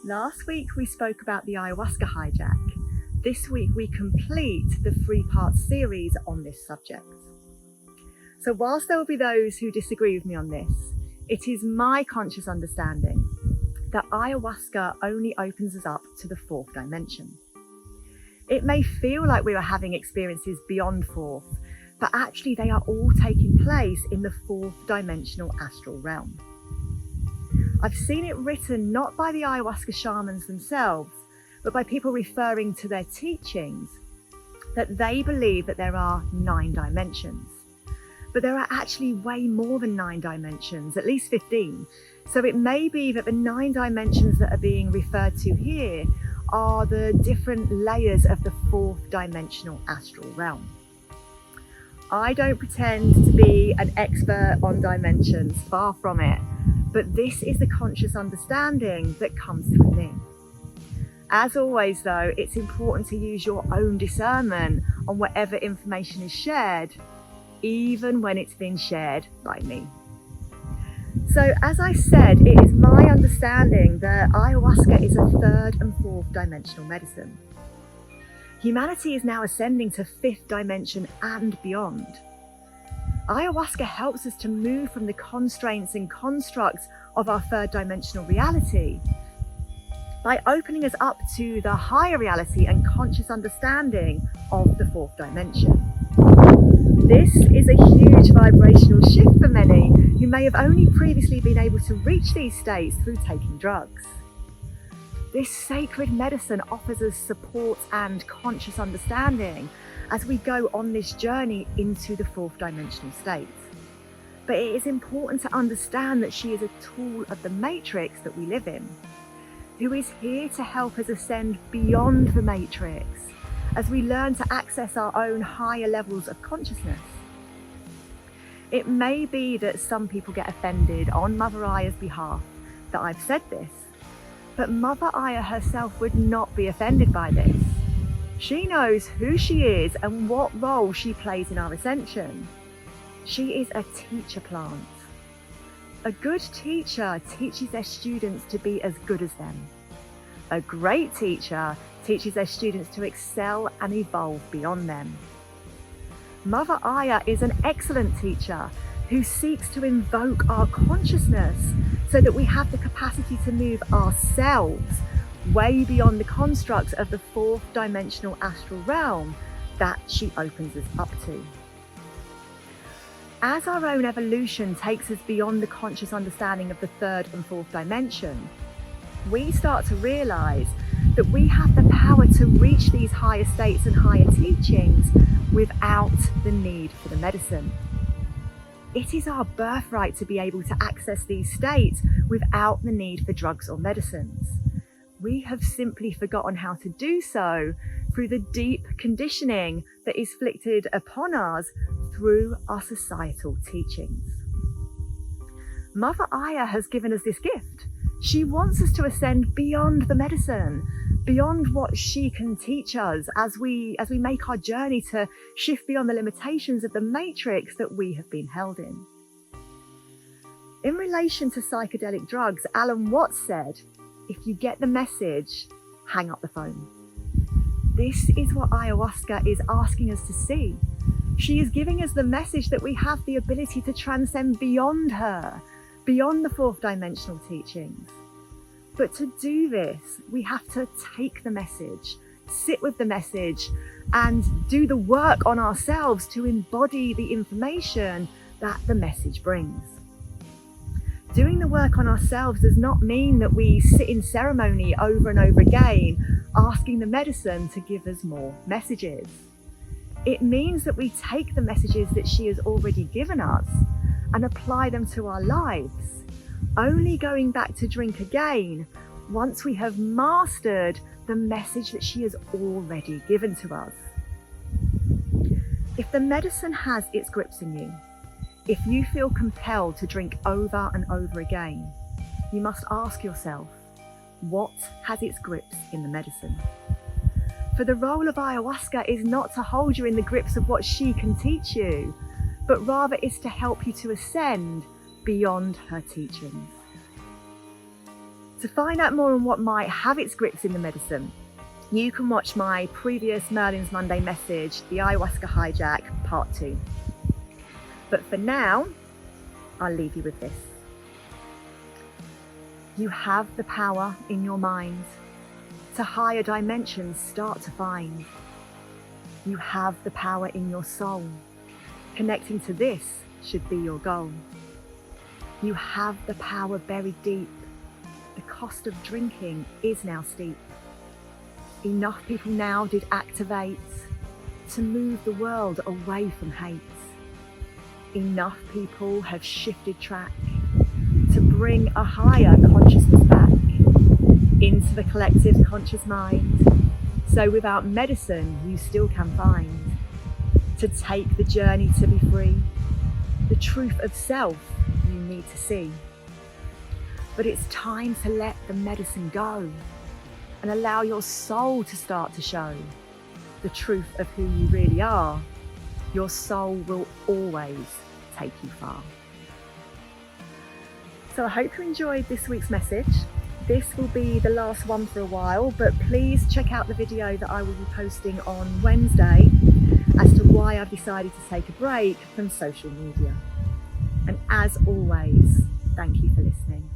Last week we spoke about the Ayahuasca Hijack. This week we complete the 3-part series on this subject. So whilst there will be those who disagree with me on this, it is my conscious understanding that ayahuasca only opens us up to the 4th dimension. It may feel like we are having experiences beyond 4th, but actually they are all taking place in the 4th dimensional astral realm. I've seen it written not by the ayahuasca shamans themselves, but by people referring to their teachings, that they believe that there are 9 dimensions. But there are actually way more than 9 dimensions, at least 15. So it may be that the 9 dimensions that are being referred to here are the different layers of the 4th dimensional astral realm. I don't pretend to be an expert on dimensions, far from it. But this is the conscious understanding that comes through me. As always though, it's important to use your own discernment on whatever information is shared, even when it's been shared by me. So as I said, it is my understanding that ayahuasca is a 3rd and 4th dimensional medicine. Humanity is now ascending to 5th dimension and beyond. Ayahuasca helps us to move from the constraints and constructs of our 3rd dimensional reality by opening us up to the higher reality and conscious understanding of the 4th dimension. This is a huge vibrational shift for many who may have only previously been able to reach these states through taking drugs. This sacred medicine offers us support and conscious understanding as we go on this journey into the 4th dimensional state. But it is important to understand that she is a tool of the matrix that we live in, who is here to help us ascend beyond the matrix as we learn to access our own higher levels of consciousness. It may be that some people get offended on Mother Aya's behalf that I've said this, but Mother Aya herself would not be offended by this. She knows who she is and what role she plays in our ascension. She is a teacher plant. A good teacher teaches their students to be as good as them. A great teacher teaches their students to excel and evolve beyond them. Mother Aya is an excellent teacher who seeks to invoke our consciousness so that we have the capacity to move ourselves way beyond the constructs of the 4th dimensional astral realm that she opens us up to. As our own evolution takes us beyond the conscious understanding of the 3rd and 4th dimension, we start to realize that we have the power to reach these higher states and higher teachings without the need for the medicine. It is our birthright to be able to access these states without the need for drugs or medicines. We have simply forgotten how to do so through the deep conditioning that is inflicted upon us through our societal teachings. Mother Aya has given us this gift. She wants us to ascend beyond the medicine, beyond what she can teach us as we make our journey to shift beyond the limitations of the matrix that we have been held in. In relation to psychedelic drugs, Alan Watts said, "If you get the message, hang up the phone." This is what ayahuasca is asking us to see. She is giving us the message that we have the ability to transcend beyond her, beyond the 4th dimensional teachings. But to do this, we have to take the message, sit with the message, and do the work on ourselves to embody the information that the message brings. Doing the work on ourselves does not mean that we sit in ceremony over and over again, asking the medicine to give us more messages. It means that we take the messages that she has already given us and apply them to our lives, only going back to drink again once we have mastered the message that she has already given to us. If the medicine has its grips in you, if you feel compelled to drink over and over again, you must ask yourself, what has its grips in the medicine? For the role of ayahuasca is not to hold you in the grips of what she can teach you, but rather is to help you to ascend beyond her teachings. To find out more on what might have its grips in the medicine, you can watch my previous Merlins Monday message, the Ayahuasca Hijack, Part 2. But for now, I'll leave you with this. You have the power in your mind to higher dimensions start to find. You have the power in your soul. Connecting to this should be your goal. You have the power buried deep. The cost of drinking is now steep. Enough people now did activate to move the world away from hate. Enough people have shifted track to bring a higher consciousness back into the collective conscious mind. So without medicine, you still can find to take the journey to be free. The truth of self you need to see. But it's time to let the medicine go and allow your soul to start to show the truth of who you really are. Your soul will always take you far. So I hope you enjoyed this week's message. This will be the last one for a while, but please check out the video that I will be posting on Wednesday as to why I've decided to take a break from social media. And as always, thank you for listening.